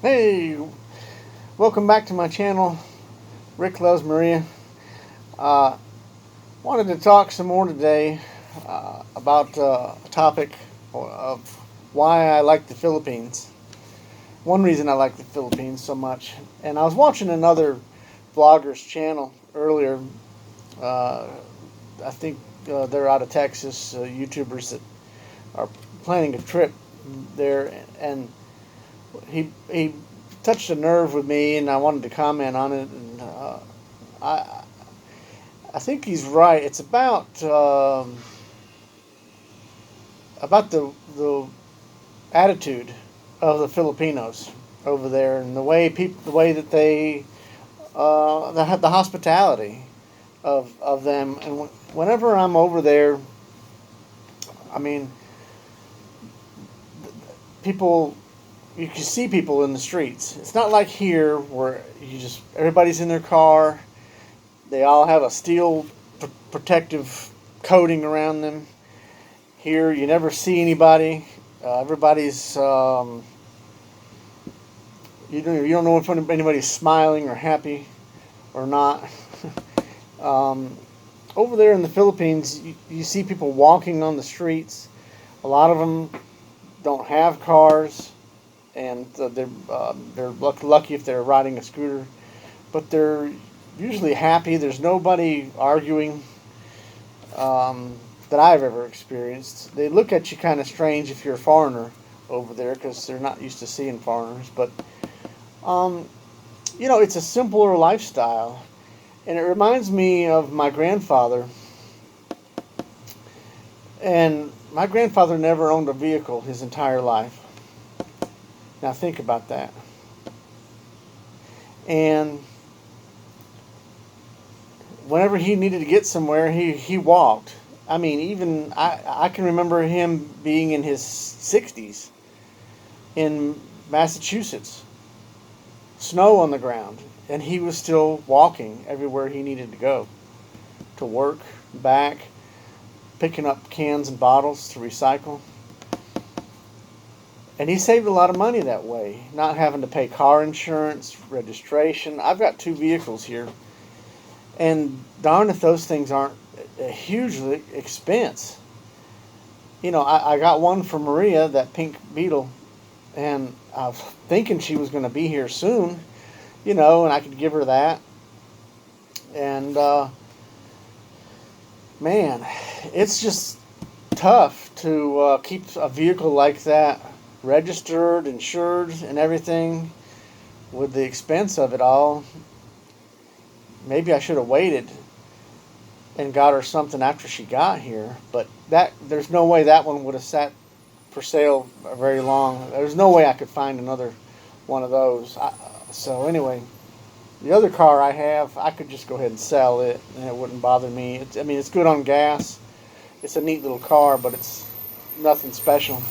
Hey, welcome back to my channel. Rick Loves Maria. Uh, Wanted to talk some more today about a topic of why I like the Philippines. One reason I like the Philippines so much. And I was watching another vlogger's channel earlier. Uh, I think they're out of Texas, YouTubers that are planning a trip there, and he touched a nerve with me, and I wanted to comment on it. And I I think he's right. It's about the attitude of the Filipinos over there, and the way that they the hospitality of them. And whenever I'm over there, I mean, people, you can see people in the streets. It's not like here where everybody's in their car. They all have a steel protective coating around them. Here, you never see anybody. Everybody's you don't know if anybody's smiling or happy or not. um, Over there in the Philippines, you see people walking on the streets. A lot of them don't have cars, and they're lucky if they're riding a scooter. But they're usually happy. There's nobody arguing that I've ever experienced. They look at you kind of strange if you're a foreigner over there because they're not used to seeing foreigners. But um, it's a simpler lifestyle, and it reminds me of my grandfather. And my grandfather never owned a vehicle his entire life. Now think about that. And whenever he needed to get somewhere, he walked. I mean, even I can remember him being in his 60s in Massachusetts, snow on the ground, and he was still walking everywhere he needed to go, to work, back, picking up cans and bottles to recycle. And he saved a lot of money that way, not having to pay car insurance, registration. I've got two vehicles here, and darn if those things aren't a huge expense. I got one for Maria, that pink Beetle, and I was thinking she was going to be here soon, and I could give her that. And man, it's just tough to keep a vehicle like that registered, insured, and everything with the expense of it all. Maybe I should have waited and got her something after she got here, but there's no way that one would have sat for sale very long. There's no way I could find another one of those. So anyway, the other car I have, I could just go ahead and sell it, and it wouldn't bother me. It's good on gas. It's a neat little car, but it's nothing special.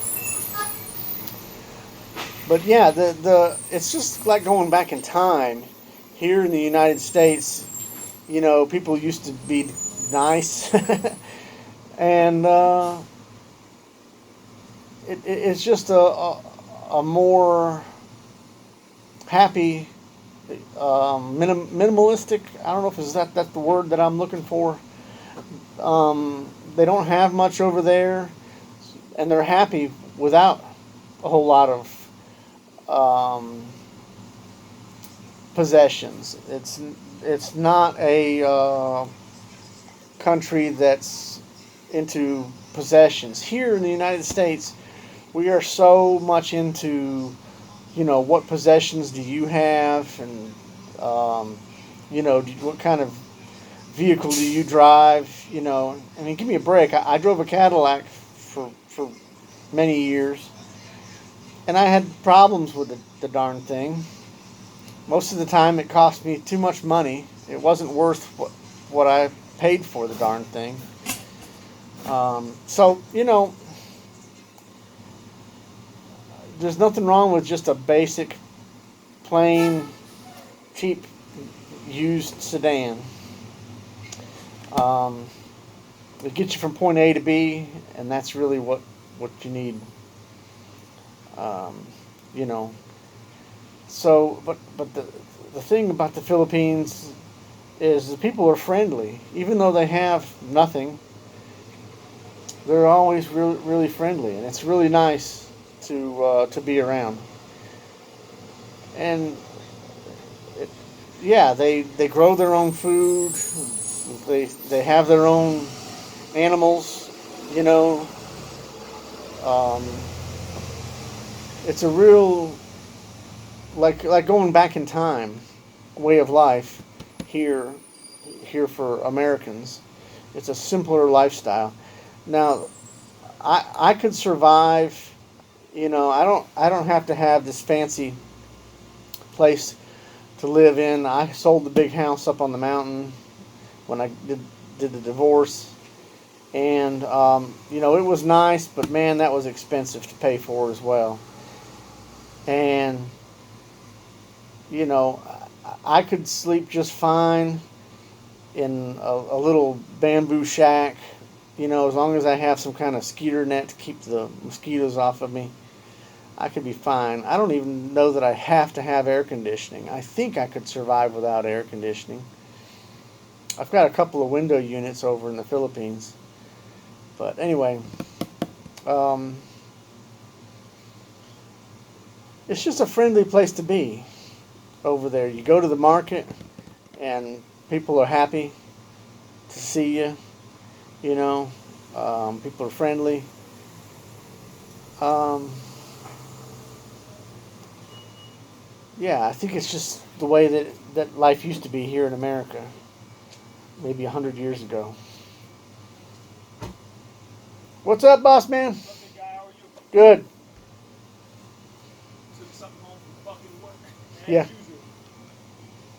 But yeah, the it's just like going back in time. Here in the United States, people used to be nice, and it's just a more happy, minimalistic. I don't know if that's the word that I'm looking for. They don't have much over there, and they're happy without a whole lot of possessions. It's not a country that's into possessions. Here in the United States, we are so much into, what possessions do you have, and what kind of vehicle do you drive? Give me a break. I drove a Cadillac for many years, and I had problems with the darn thing. Most of the time, it cost me too much money. It wasn't worth what I paid for the darn thing. So, there's nothing wrong with just a basic, plain, cheap, used sedan. It gets you from point A to B, and that's really what you need. Um, you know, but the thing about the Philippines is the people are friendly, even though they have nothing. They're always really friendly, and it's really nice to be around. And it, yeah, they grow their own food. They have their own animals. You know, um, it's a real like going back in time way of life here here for Americans. It's a simpler lifestyle. Now, I could survive. You know, I don't have to have this fancy place to live in. I sold the big house up on the mountain when I did the divorce, and you know, it was nice, but man, that was expensive to pay for as well. And you know, I could sleep just fine in a little bamboo shack. You know, as long as I have some kind of skeeter net to keep the mosquitoes off of me, I could be fine. I don't even know that I have to have air conditioning. I think I could survive without air conditioning. I've got a couple of window units over in the Philippines. But anyway, um, it's just a friendly place to be over there. You go to the market and people are happy to see you. You know, people are friendly. Um, yeah, I think it's just the way that life used to be here in America, maybe 100 years ago. What's up, boss man? What's up, big guy? How are you? Good. Took something home from fucking work. And I Yeah. choose